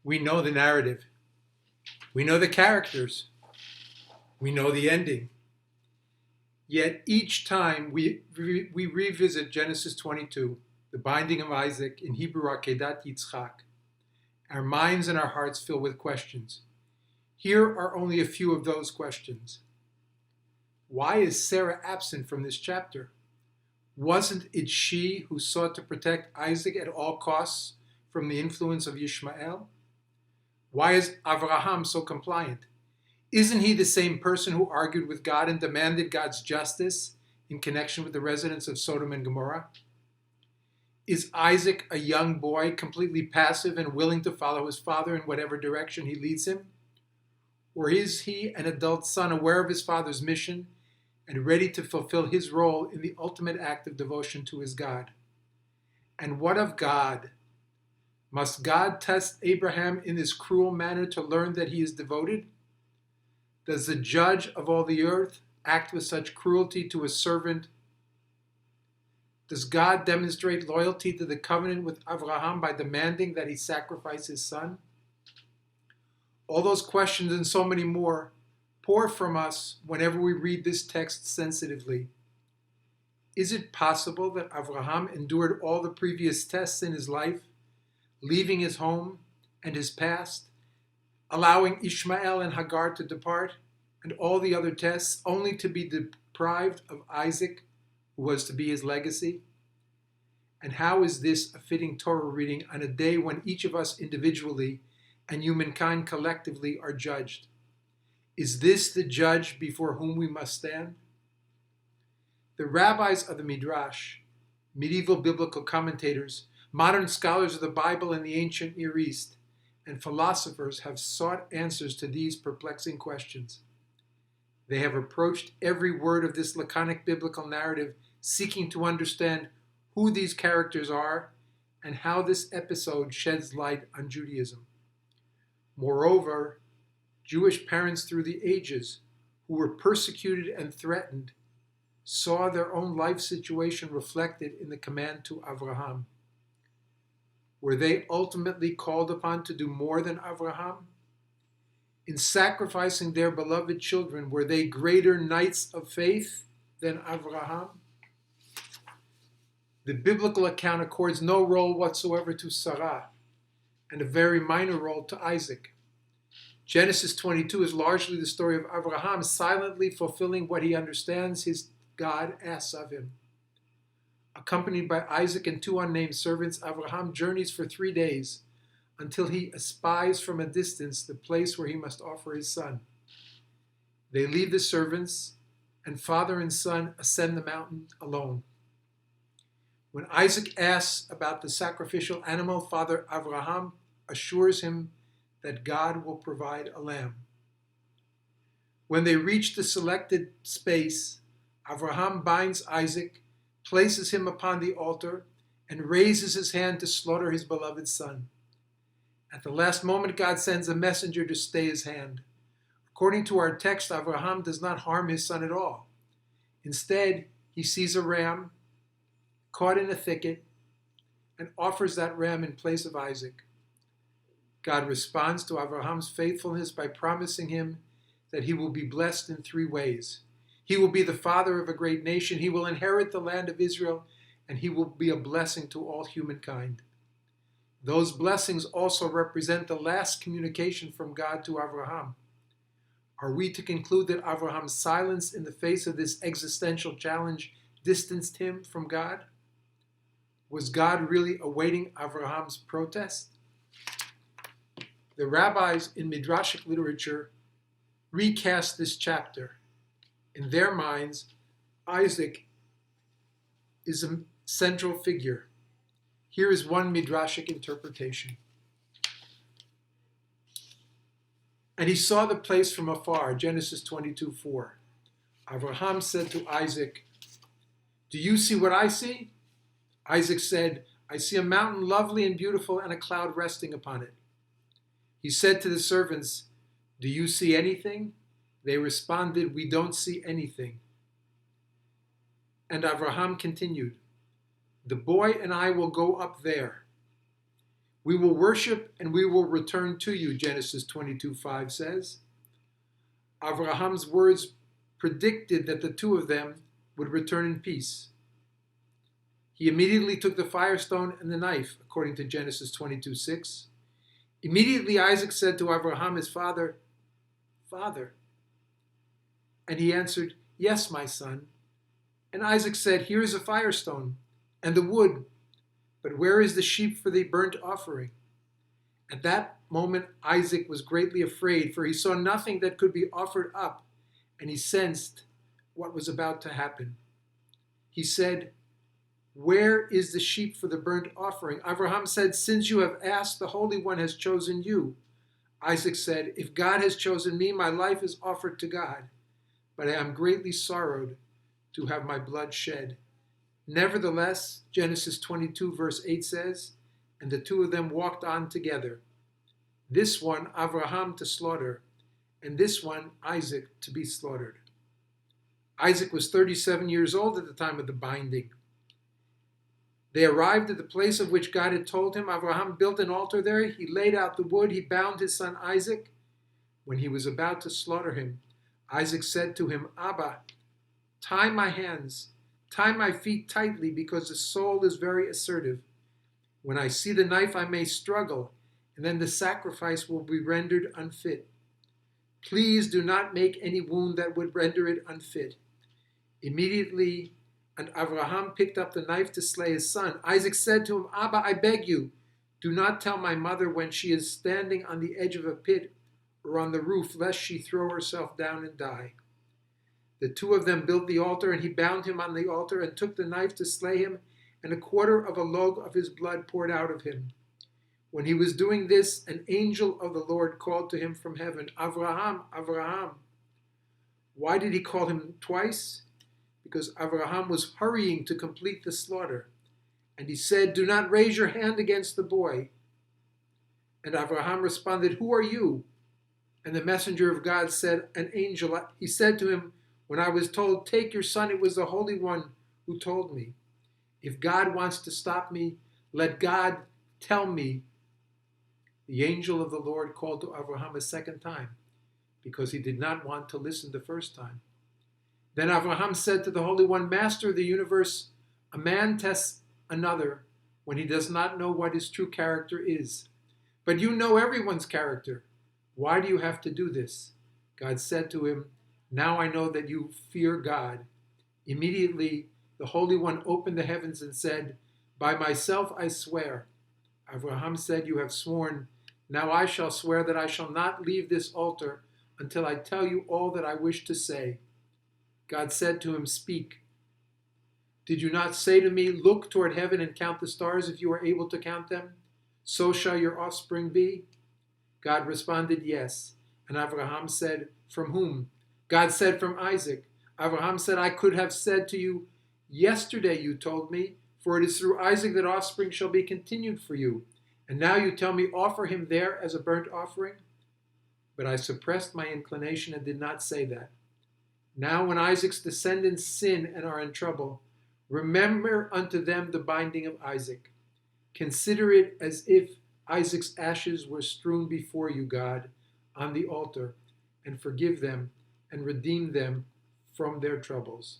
We know the narrative. We know the characters. We know the ending. Yet each time we revisit Genesis 22, the binding of Isaac, in Hebrew Akedat Yitzchak, our minds and our hearts fill with questions. Here are only a few of those questions. Why is Sarah absent from this chapter? Wasn't it she who sought to protect Isaac at all costs from the influence of Ishmael? Why is Avraham so compliant? Isn't he the same person who argued with God and demanded God's justice in connection with the residents of Sodom and Gomorrah? Is Isaac a young boy, completely passive and willing to follow his father in whatever direction he leads him? Or is he an adult son aware of his father's mission and ready to fulfill his role in the ultimate act of devotion to his God? And what of God? Must God test Abraham in this cruel manner to learn that he is devoted? Does the judge of all the earth act with such cruelty to a servant? Does God demonstrate loyalty to the covenant with Avraham by demanding that he sacrifice his son? All those questions and so many more pour from us whenever we read this text sensitively. Is it possible that Avraham endured all the previous tests in his life, leaving his home and his past, allowing Ishmael and Hagar to depart, and all the other tests, only to be deprived of Isaac, who was to be his legacy? And how is this a fitting Torah reading on a day when each of us individually and humankind collectively are judged? Is this the judge before whom we must stand? The rabbis of the Midrash, medieval biblical commentators, modern scholars of the Bible and the ancient Near East, and philosophers have sought answers to these perplexing questions. They have approached every word of this laconic biblical narrative seeking to understand who these characters are and how this episode sheds light on Judaism. Moreover, Jewish parents through the ages who were persecuted and threatened saw their own life situation reflected in the command to Avraham. Were they ultimately called upon to do more than Avraham? In sacrificing their beloved children, were they greater knights of faith than Avraham? The biblical account accords no role whatsoever to Sarah, and a very minor role to Isaac. Genesis 22 is largely the story of Avraham silently fulfilling what he understands his God asks of him. Accompanied by Isaac and two unnamed servants, Avraham journeys for 3 days until he espies from a distance the place where he must offer his son. They leave the servants, and father and son ascend the mountain alone. When Isaac asks about the sacrificial animal, Father Avraham assures him that God will provide a lamb. When they reach the selected space, Avraham binds Isaac, places him upon the altar, and raises his hand to slaughter his beloved son. At the last moment, God sends a messenger to stay his hand. According to our text, Avraham does not harm his son at all. Instead, he sees a ram caught in a thicket and offers that ram in place of Isaac. God responds to Avraham's faithfulness by promising him that he will be blessed in 3 ways. He will be the father of a great nation, he will inherit the land of Israel, and he will be a blessing to all humankind. Those blessings also represent the last communication from God to Avraham. Are we to conclude that Avraham's silence in the face of this existential challenge distanced him from God? Was God really awaiting Avraham's protest? The rabbis in Midrashic literature recast this chapter. In their minds, Isaac is a central figure. Here is one Midrashic interpretation. And he saw the place from afar, Genesis 22:4. Avraham said to Isaac, "Do you see what I see?" Isaac said, "I see a mountain lovely and beautiful and a cloud resting upon it." He said to the servants, "Do you see anything?" They responded, "We don't see anything." And Avraham continued, "The boy and I will go up there. We will worship and we will return to you, Genesis 22:5 says. Abraham's words predicted that the two of them would return in peace. He immediately took the firestone and the knife, according to Genesis 22:6. Immediately Isaac said to Abraham, his father, Father. And he answered, Yes, my son. And Isaac said, Here is a firestone and the wood, but where is the sheep for the burnt offering? At that moment Isaac was greatly afraid, for he saw nothing that could be offered up, and he sensed what was about to happen. He said, Where is the sheep for the burnt offering? Abraham said, Since you have asked, the Holy One has chosen you. Isaac said, If God has chosen me, my life is offered to God, but I am greatly sorrowed to have my blood shed. Nevertheless, Genesis 22 verse 8 says, And the two of them walked on together. This one Abraham to slaughter, and this one Isaac to be slaughtered. Isaac was 37 years old at the time of the binding. They arrived at the place of which God had told him. Abraham built an altar there. He laid out the wood. He bound his son Isaac. When he was about to slaughter him, Isaac said to him, Abba, tie my hands, tie my feet tightly, because the soul is very assertive. When I see the knife, I may struggle, and then the sacrifice will be rendered unfit. Please do not make any wound that would render it unfit. Immediately, and Abraham picked up the knife to slay his son. Isaac said to him, Abba, I beg you, do not tell my mother when she is standing on the edge of a pit or on the roof, lest she throw herself down and die. The two of them built the altar, and he bound him on the altar and took the knife to slay him, and a quarter of a log of his blood poured out of him. When he was doing this, an angel of the Lord called to him from heaven, Abraham, Abraham. Why did he call him twice? Because Abraham was hurrying to complete the slaughter. And he said, Do not raise your hand against the boy. And Abraham responded, Who are you? And the messenger of God said, An angel. He said to him, When I was told, Take your son, it was the Holy One who told me. If God wants to stop me, let God tell me. The angel of the Lord called to Abraham a second time, because he did not want to listen the first time. Then Abraham said to the Holy One, Master of the universe, a man tests another when he does not know what his true character is. But you know everyone's character. Why do you have to do this? God said to him, Now I know that you fear God. Immediately the Holy One opened the heavens and said, By myself I swear. Abraham said, You have sworn. Now I shall swear that I shall not leave this altar until I tell you all that I wish to say. God said to him, Speak. Did you not say to me, Look toward heaven and count the stars if you are able to count them? So shall your offspring be? God responded, Yes. And Abraham said, From whom? God said, From Isaac. Abraham said, I could have said to you, Yesterday you told me, for it is through Isaac that offspring shall be continued for you. And now you tell me, Offer him there as a burnt offering? But I suppressed my inclination and did not say that. Now when Isaac's descendants sin and are in trouble, remember unto them the binding of Isaac. Consider it as if Isaac's ashes were strewn before you, God, on the altar, and forgive them and redeem them from their troubles.